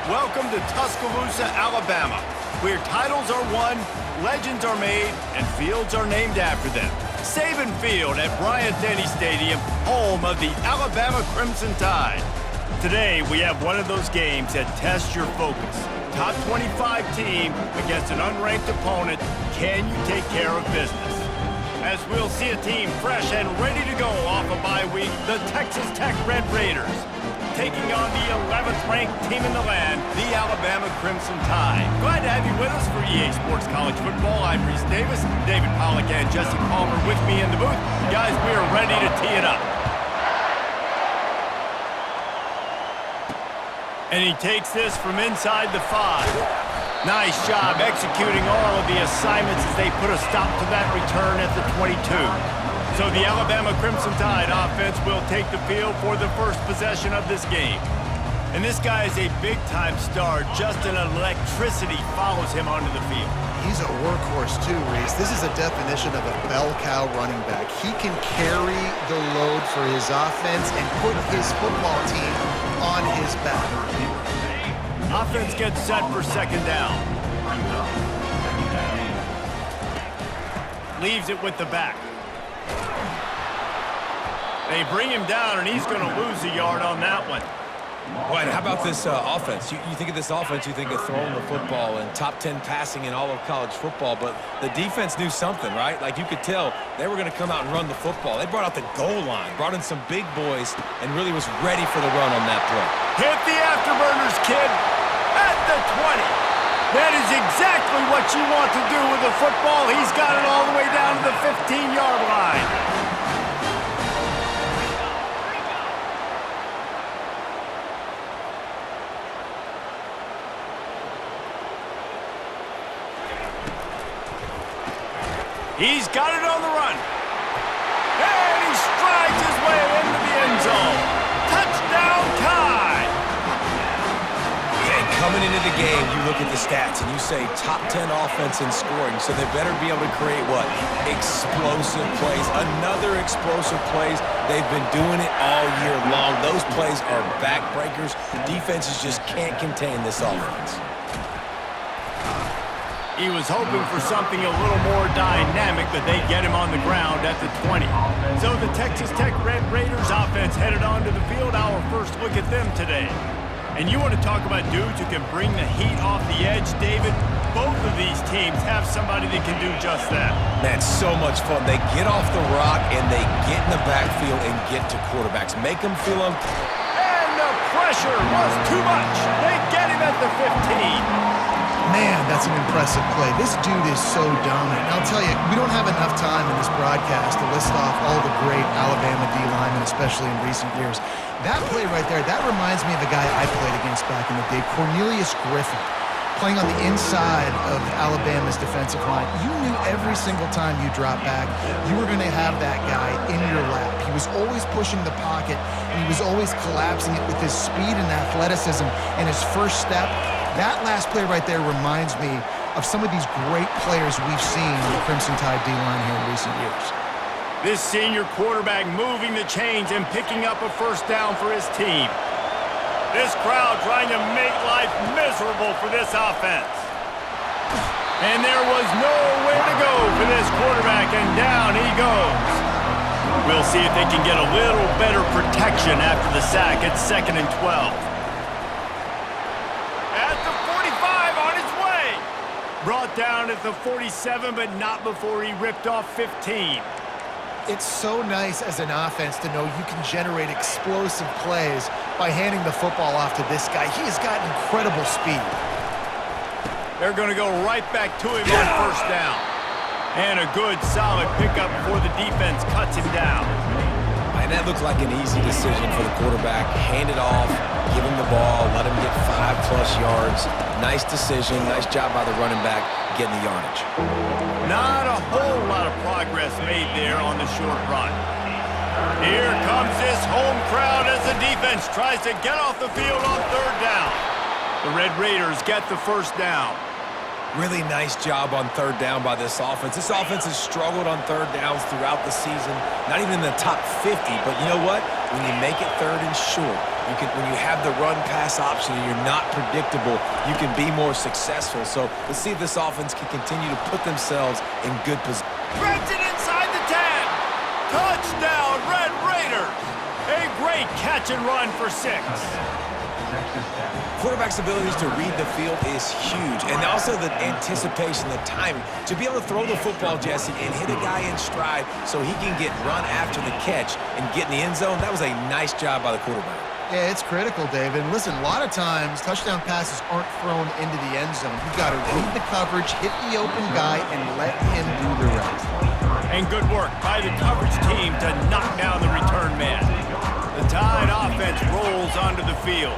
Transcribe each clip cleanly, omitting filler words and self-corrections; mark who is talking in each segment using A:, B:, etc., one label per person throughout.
A: Welcome to Tuscaloosa, Alabama, where titles are won, legends are made, and fields are named after them. Saban Field at Bryant-Denny Stadium, home of the Alabama Crimson Tide. Today, we have one of those games that tests your focus. Top 25 team against an unranked opponent. Can you take care of business? As we'll see a team fresh and ready to go off a bye week, the Texas Tech Red Raiders, taking on the 11th ranked team in the land, the Alabama Crimson Tide. Glad to have you with us for EA Sports College Football. I'm Reese Davis, David Pollack and Jesse Palmer with me in the booth. Guys, we are ready to tee it up. And he takes this from inside the 5. Nice job executing all of the assignments as they put a stop to that return at the 22. So the Alabama Crimson Tide offense will take the field for the first possession of this game. And this guy is a big-time star. Just an electricity follows him onto the field.
B: He's a workhorse too, Reese. This is a definition of a bell cow running back. He can carry the load for his offense and put his football team on his back.
A: Offense gets set for second down. Leaves it with the back. They bring him down, and he's going to lose a yard on that one.
C: Well, and how about this offense? You think of this offense, you think of throwing the football and top 10 passing in all of college football, but the defense knew something, right? Like you could tell they were going to come out and run the football. They brought out the goal line, brought in some big boys, and really was ready for the run on that play.
A: Hit the afterburners, kid, at the 20. That is exactly what you want to do with the football. He's got it all the way down to the 15-yard line. He's got it on the run. And he strides his way into the end zone. Touchdown, Tide!
C: And coming into the game, you look at the stats and you say top 10 offense in scoring, so they better be able to create what? Explosive plays. Another explosive plays. They've been doing it all year long. Those plays are backbreakers. Defenses just can't contain this offense.
A: He was hoping for something a little more dynamic, but they get him on the ground at the 20. So the Texas Tech Red Raiders offense headed onto the field. Our first look at them today. And you want to talk about dudes who can bring the heat off the edge, David? Both of these teams have somebody that can do just that.
C: Man, so much fun. They get off the rock and they get in the backfield and get to quarterbacks. Make them feel them.
A: And the pressure was too much. They get him at the 15.
B: Man, that's an impressive play. This dude is so dominant. And I'll tell you, we don't have enough time in this broadcast to list off all the great Alabama D-linemen, especially in recent years. That play right there, that reminds me of the guy I played against back in the day, Cornelius Griffin, playing on the inside of Alabama's defensive line. You knew every single time you dropped back, you were going to have that guy in your lap. He was always pushing the pocket, and he was always collapsing it with his speed and athleticism and his first step. That last play right there reminds me of some of these great players we've seen on the Crimson Tide D-line here in recent years.
A: This senior quarterback moving the chains and picking up a first down for his team. This crowd trying to make life miserable for this offense. And there was nowhere to go for this quarterback, and down he goes. We'll see if they can get a little better protection after the sack. It's 2nd and 12. Brought down at the 47, but not before he ripped off 15.
B: It's so nice as an offense to know you can generate explosive plays by handing the football off to this guy. He has got incredible speed.
A: They're going to go right back to him on first down. And a good, solid pickup before the defense cuts him down.
C: And that looked like an easy decision for the quarterback. Hand it off, give him the ball, let him get 5+ yards. Nice decision, nice job by the running back getting the yardage.
A: Not a whole lot of progress made there on the short run. Here comes this home crowd as the defense tries to get off the field on third down. The Red Raiders get the first down.
C: Really nice job on third down by this offense. This offense has struggled on third downs throughout the season. Not even in the top 50, but you know what? when you make it third and short, when you have the run-pass option and you're not predictable, you can be more successful. So let's see if this offense can continue to put themselves in good position.
A: Threads it inside the 10. Touchdown, Red Raiders. A great catch and run for 6.
C: Quarterback's abilities to read the field is huge, and also the anticipation, the timing. To be able to throw the football, Jesse, and hit a guy in stride so he can get run after the catch and get in the end zone, that was a nice job by the quarterback.
B: Yeah, it's critical, David. And listen, a lot of times touchdown passes aren't thrown into the end zone. You've got to read the coverage, hit the open guy, and let him do the rest.
A: And good work by the coverage team to knock down the return man. The Tide offense rolls onto the field.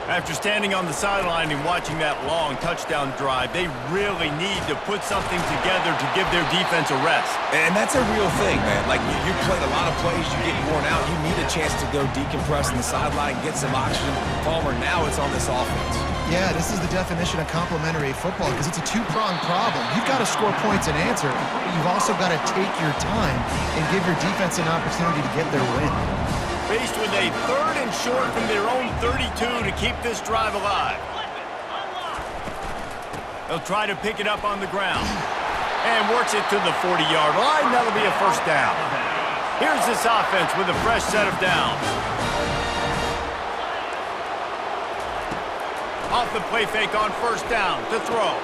A: After standing on the sideline and watching that long touchdown drive, they really need to put something together to give their defense a rest.
C: And that's a real thing, man. Like, you played a lot of plays, you get worn out, you need a chance to go decompress on the sideline, get some oxygen. Palmer, now it's on this offense.
B: Yeah, this is the definition of complementary football because it's a two-pronged problem. You've got to score points and answer, but you've also got to take your time and give your defense an opportunity to get their win.
A: Faced with a third and short from their own 32 to keep this drive alive. They'll try to pick it up on the ground and works it to the 40-yard line. That'll be a first down. Here's this offense with a fresh set of downs. Off the play fake on first down to throw.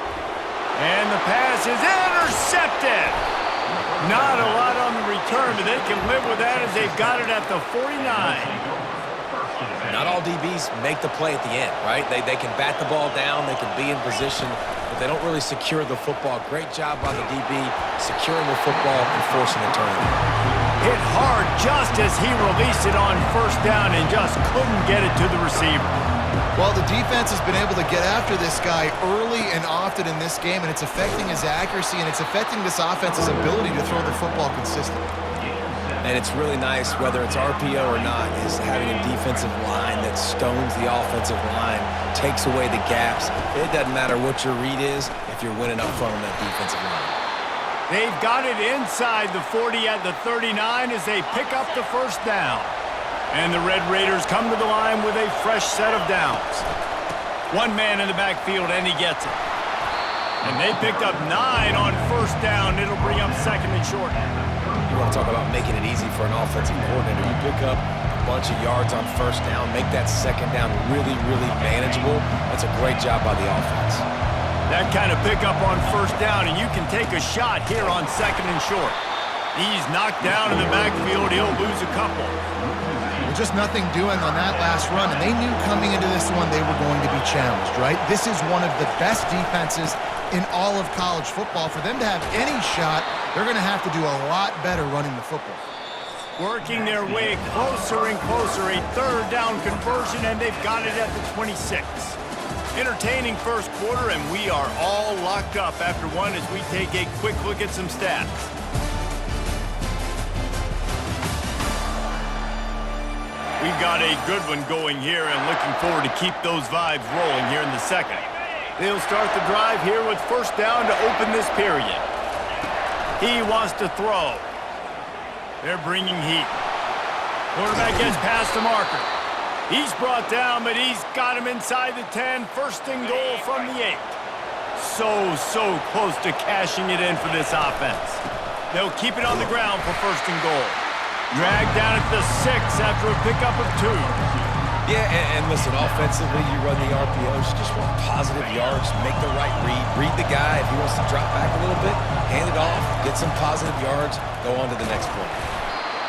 A: And the pass is intercepted. Not a lot on the return, but they can live with that as they've got it at the 49.
C: Not all DBs make the play at the end, right? They can bat the ball down, they can be in position, but they don't really secure the football. Great job by the DB securing the football and forcing the turnover.
A: Hit hard just as he released it on first down and just couldn't get it to the receiver.
B: Well, the defense has been able to get after this guy early and often in this game, and it's affecting his accuracy, and it's affecting this offense's ability to throw the football consistently.
C: And it's really nice, whether it's RPO or not, is having a defensive line that stones the offensive line, takes away the gaps. It doesn't matter what your read is if you're winning up front on that defensive line.
A: They've got it inside the 40 at the 39 as they pick up the first down. And the Red Raiders come to the line with a fresh set of downs. One man in the backfield, and he gets it. And they picked up 9 on first down. It'll bring up second and short.
C: You want to talk about making it easy for an offensive coordinator. You pick up a bunch of yards on first down, make that second down really, really manageable. That's a great job by the offense.
A: That kind of pickup on first down, and you can take a shot here on second and short. He's knocked down in the backfield. He'll lose a couple.
B: Just nothing doing on that last run, and they knew coming into this one they were going to be challenged, right? This is one of the best defenses in all of college football. For them to have any shot, they're going to have to do a lot better running the football.
A: Working their way closer and closer, a third down conversion, and they've got it at the 26. Entertaining first quarter, and we are all locked up after one as we take a quick look at some stats. We've got a good one going here and looking forward to keep those vibes rolling here in the second. They'll start the drive here with first down to open this period. He wants to throw. They're bringing heat. Quarterback gets past the marker. He's brought down, but he's got him inside the 10. First and goal from the 8. So close to cashing it in for this offense. They'll keep it on the ground for first and goal. Dragged down at the 6 after a pickup of 2.
C: Yeah, and listen, offensively, you run the RPOs, you just want positive yards, make the right read the guy. If he wants to drop back a little bit, hand it off, get some positive yards, go on to the next play.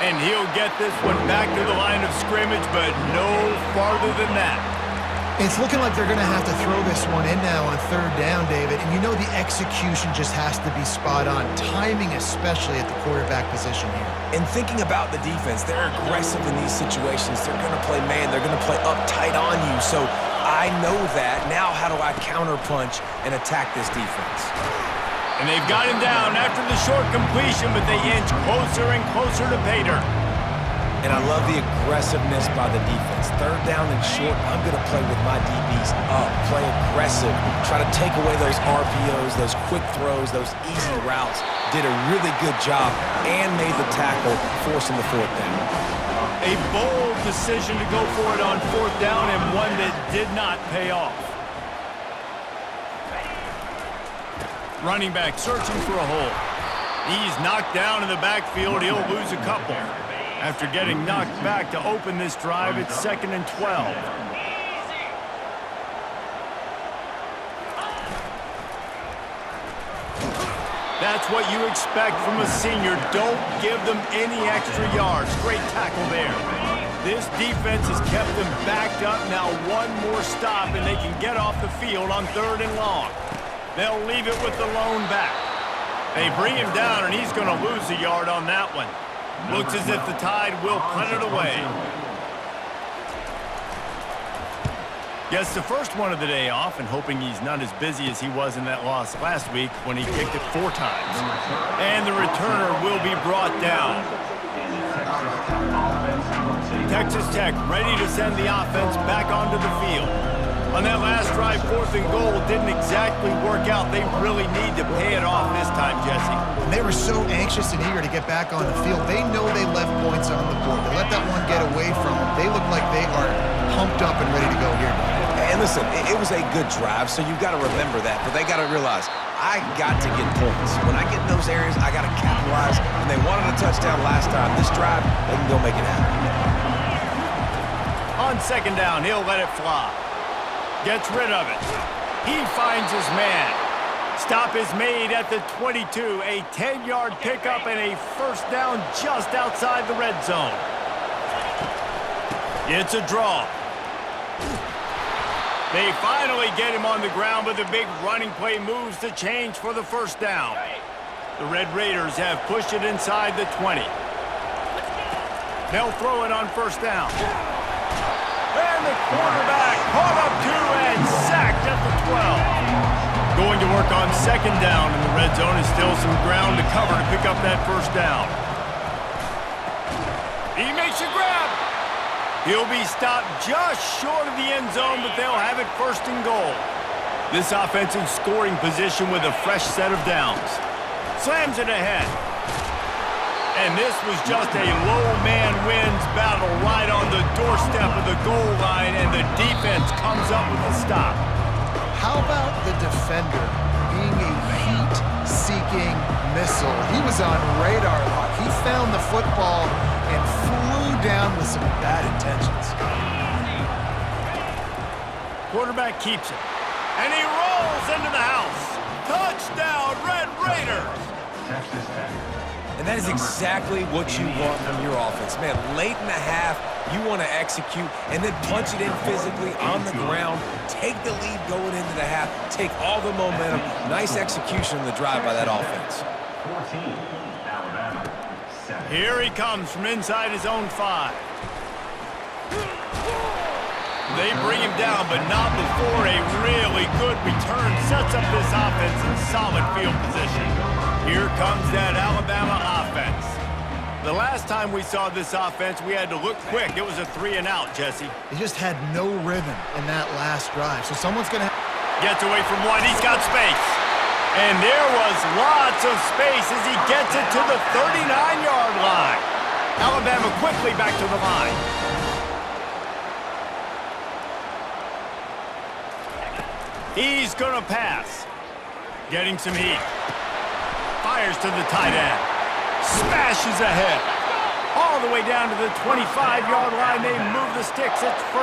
A: And he'll get this one back to the line of scrimmage, but no farther than that.
B: It's looking like they're going to have to throw this one in now on third down, David. And you know the execution just has to be spot on. Timing especially at the quarterback position here.
C: And thinking about the defense, they're aggressive in these situations. They're going to play man. They're going to play uptight on you. So I know that. Now how do I counterpunch and attack this defense?
A: And they've got him down after the short completion, but they inch closer and closer to pay dirt.
C: And I love the aggressiveness by the defense. Third down and short, I'm going to play with my DBs up, play aggressive, try to take away those RPOs, those quick throws, those easy routes. Did a really good job and made the tackle, forcing the fourth down.
A: A bold decision to go for it on 4th down and one that did not pay off. Running back searching for a hole. He's knocked down in the backfield. He'll lose a couple. After getting knocked back to open this drive, it's 2nd and 12. That's what you expect from a senior. Don't give them any extra yards. Great tackle there. This defense has kept them backed up. Now one more stop, and they can get off the field on 3rd and long. They'll leave it with the lone back. They bring him down, and he's going to lose a yard on that one. Looks as if the Tide will punt it away. Gets the first one of the day off, and hoping he's not as busy as he was in that loss last week when he kicked it 4 times. And the returner will be brought down. Texas Tech ready to send the offense back onto the field. On that last drive, 4th and goal didn't exactly work out. They really need to pay it off this time, Jesse.
B: And they were so anxious and eager to get back on the field. They know they left points on the board. They let that one get away from them. They look like they are pumped up and ready to go here.
C: And listen, it was a good drive, so you've got to remember that. But they got to realize, I got to get points. When I get in those areas, I got to capitalize. And they wanted a touchdown last time. This drive, they can go make it happen.
A: On 2nd down, he'll let it fly. Gets rid of it. He finds his man. Stop is made at the 22. A 10-yard pickup and a 1st down just outside the red zone. It's a draw. They finally get him on the ground, but the big running play moves the change for the 1st down. The Red Raiders have pushed it inside the 20. They'll throw it on 1st down. And the quarterback caught up to and sacked at the 12. Going to work on 2nd down in the red zone is still some ground to cover to pick up that 1st down. He makes a grab. He'll be stopped just short of the end zone, but they'll have it 1st and goal. This offense in scoring position with a fresh set of downs. Slams it ahead. And this was just a low man wins battle right on the doorstep of the goal line, and the defense comes up with a stop.
B: How about the defender being a heat-seeking missile? He was on radar lock. He found the football and flew down with some bad intentions.
A: Quarterback keeps it. And he rolls into the house. Touchdown, Red Raiders!
C: And that is exactly what you want from your offense. Man, late in the half, you want to execute and then punch it in physically on the ground, take the lead going into the half, take all the momentum. Nice execution on the drive by that offense.
A: Here he comes from inside his own 5. They bring him down, but not before a really good return sets up this offense in solid field position. Here comes that Alabama offense. The last time we saw this offense, we had to look quick. It was a 3 and out, Jesse.
B: They just had no rhythm in that last drive. So someone's going to...
A: Gets away from one. He's got space. And there was lots of space as he gets it to the 39-yard line. Alabama quickly back to the line. He's going to pass. Getting some heat. Fires to the tight end. Smashes ahead. All the way down to the 25-yard line. They move the sticks. It's first.